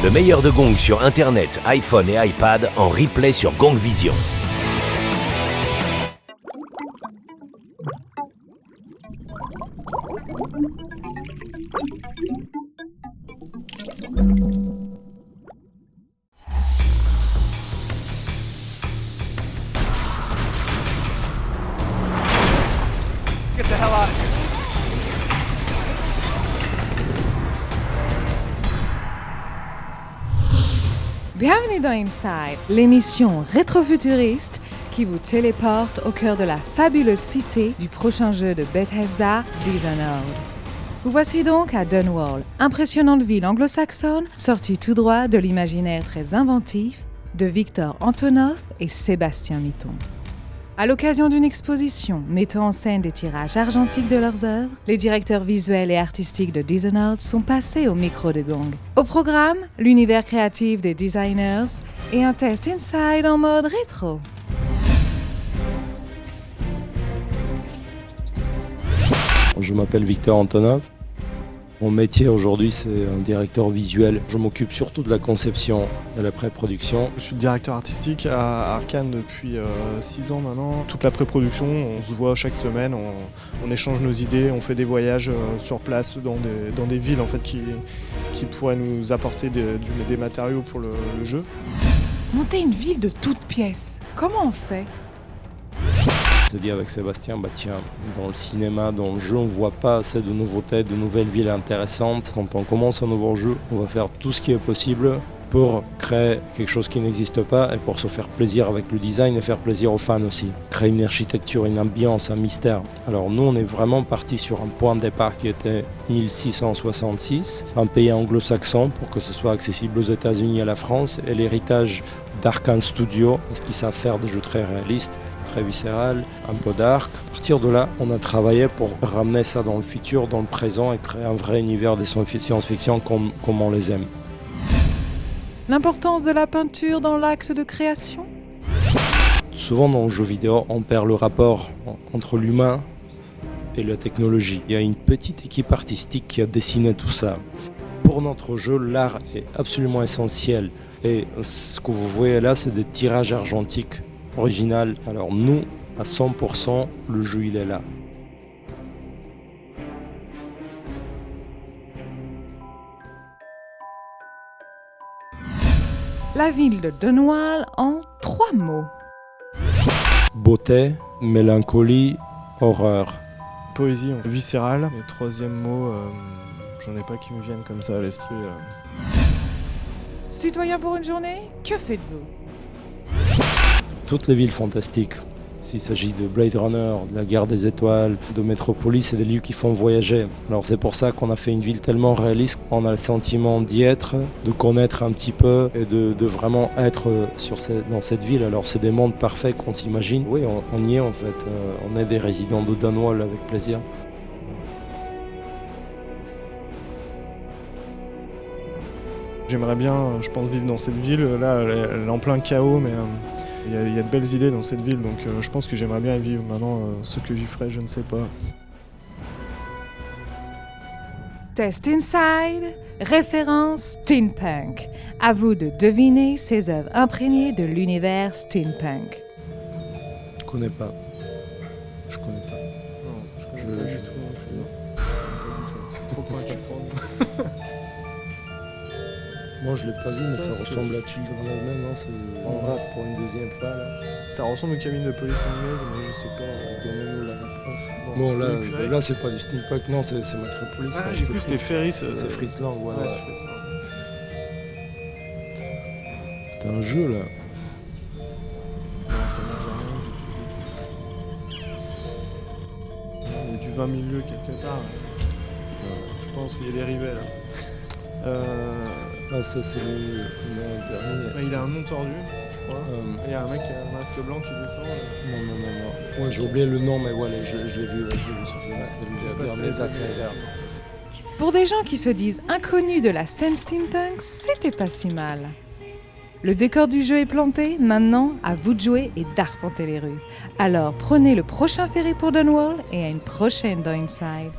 Le meilleur de Gong sur Internet, iPhone et iPad en replay sur Gong Vision. Get the hell out of here. Bienvenue dans Inside, l'émission rétrofuturiste qui vous téléporte au cœur de la fabuleuse cité du prochain jeu de Bethesda, Dishonored. Vous voici donc à Dunwall, impressionnante ville anglo-saxonne sortie tout droit de l'imaginaire très inventif de Victor Antonov et Sébastien Mitton. À l'occasion d'une exposition mettant en scène des tirages argentiques de leurs œuvres, les directeurs visuels et artistiques de Dishonored sont passés au micro de Gong. Au programme, l'univers créatif des designers et un test inside en mode rétro. Je m'appelle Victor Antonov. Mon métier aujourd'hui, c'est un directeur visuel. Je m'occupe surtout de la conception et la pré-production. Je suis directeur artistique à Arkane depuis 6 ans maintenant. Toute la pré-production, on se voit chaque semaine, on échange nos idées, on fait des voyages sur place dans des villes en fait, qui pourraient nous apporter des matériaux pour le jeu. Monter une ville de toutes pièces, comment on fait ? On s'est dit avec Sébastien, tiens, dans le cinéma, dans le jeu, on ne voit pas assez de nouveautés, de nouvelles villes intéressantes. Quand on commence un nouveau jeu, on va faire tout ce qui est possible pour créer quelque chose qui n'existe pas et pour se faire plaisir avec le design et faire plaisir aux fans aussi. Créer une architecture, une ambiance, un mystère. Alors nous, on est vraiment parti sur un point de départ qui était 1666, un pays anglo-saxon pour que ce soit accessible aux États-Unis et à la France, et l'héritage d'Arkane Studio, parce qu'ils savent faire des jeux très réalistes, très viscéral, un peu dark. À partir de là, on a travaillé pour ramener ça dans le futur, dans le présent et créer un vrai univers de science-fiction comme on les aime. L'importance de la peinture dans l'acte de création ? Souvent dans le jeu vidéo, on perd le rapport entre l'humain et la technologie. Il y a une petite équipe artistique qui a dessiné tout ça. Pour notre jeu, l'art est absolument essentiel. Et ce que vous voyez là, c'est des tirages argentiques original. Alors nous, à 100%, le jeu il est là. La ville de Dunwall en 3 mots. Beauté, mélancolie, horreur. Poésie viscérale. Et troisième mot, j'en ai pas qui me viennent comme ça à l'esprit. Citoyen pour une journée, que faites-vous ? Toutes les villes fantastiques. S'il s'agit de Blade Runner, de la Guerre des Étoiles, de Metropolis, c'est des lieux qui font voyager. Alors c'est pour ça qu'on a fait une ville tellement réaliste, on a le sentiment d'y être, de connaître un petit peu et de vraiment être dans cette ville. Alors c'est des mondes parfaits qu'on s'imagine. Oui, on y est en fait. On est des résidents de Dunwall avec plaisir. J'aimerais bien, je pense, vivre dans cette ville. Là, elle est en plein chaos, mais il y a de belles idées dans cette ville, donc je pense que j'aimerais bien y vivre. Maintenant, ce que j'y ferai, je ne sais pas. Test Inside, référence steampunk. À vous de deviner ces œuvres imprégnées de l'univers steampunk. Je connais pas. Je connais pas. Non, je connais pas du tout non plus. Non, je connais pas du tout. C'est trop pointu pour moi. Moi je l'ai pas vu, mais ça Ça, ressemble à Children of Men, non? On rate pour une deuxième fois là. Ça ressemble aux cabines de police anglaise, mais je sais pas. Donnez-nous la réponse. Bon, Bon c'est là c'est pas du steampunk, non, c'est Metropolis. Ah, j'ai cru que c'était Ferris. C'est Friesland, ouais. Ouais, c'est Friesland. C'est un jeu là. Non, ça ne dit rien du tout. Il y a du 20 000 lieues quelque part. Je pense qu'il y a des rivets là. Ah, ça c'est le dernier. Il a un nom tordu, je crois. Il y a un mec qui a un masque blanc qui descend. Non. Ouais, j'ai oublié le nom, mais voilà, je l'ai vu sur film. C'était le dernier Zack Snyder. Pour des gens qui se disent inconnus de la scène steampunk, c'était pas si mal. Le décor du jeu est planté, maintenant à vous de jouer et d'arpenter les rues. Alors prenez le prochain ferry pour Dunwall et à une prochaine dans Inside.